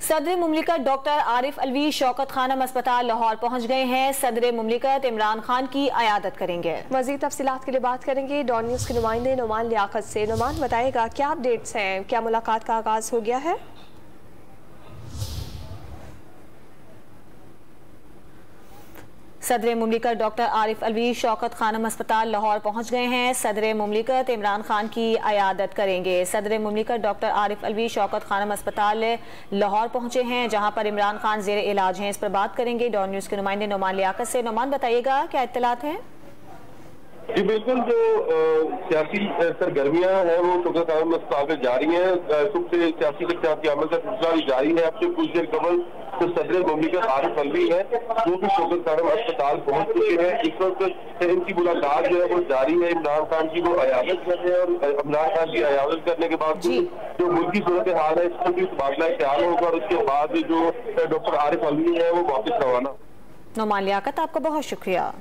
सदर मुमलिकत डॉक्टर आरिफ अलवी शौकत खानम अस्पताल लाहौर पहुंच गए हैं। सदर मुमलिकत इमरान खान की अयादत करेंगे। मजीद तफसीलात के लिए बात करेंगे डॉन न्यूज़ के नुमाइंदे नुमान लियाकत से। नुमान बताएगा क्या अपडेट्स हैं, क्या मुलाकात का आगाज हो गया है? सदर मुमलिकत डॉक्टर आरिफ अलवी शौकत खानम अस्पताल लाहौर पहुंच गए हैं। सदर मुमलिकत इमरान खान की अयादत करेंगे। सदर मुमलिकत डॉक्टर आरिफ अलवी शौकत खानम अस्पताल लाहौर पहुंचे हैं, जहां पर इमरान खान जेर इलाज हैं। इस पर बात करेंगे डॉन न्यूज़ के नुमाइंदे नुमान लियाकत से। नुमान बताइएगा क्या इत्तलात हैं? जी बिल्कुल, जो सियासी सरगर्मियां हैं वो शौकत खानम अस्पताल में जारी हैं। सुबह से सियासी अमल का सिलसिला भी जारी है। अब से कुछ देर कबल तो सदर मुमलिकत आरिफ अलवी है जो कि शौकत खानम अस्पताल पहुंच चुके हैं। इस वक्त इनकी मुलाकात जो है वो जारी है। इमरान खान की वो अयादत कर रहे हैं और इमरान खान की अयादत करने के बाद जो मुल्की सूरत हाल है इस पर भी तबादला ख्याल होगा और उसके बाद जो डॉक्टर आरिफ अलवी है वो वापस रवाना। नुमान लियाकत, आपका बहुत शुक्रिया।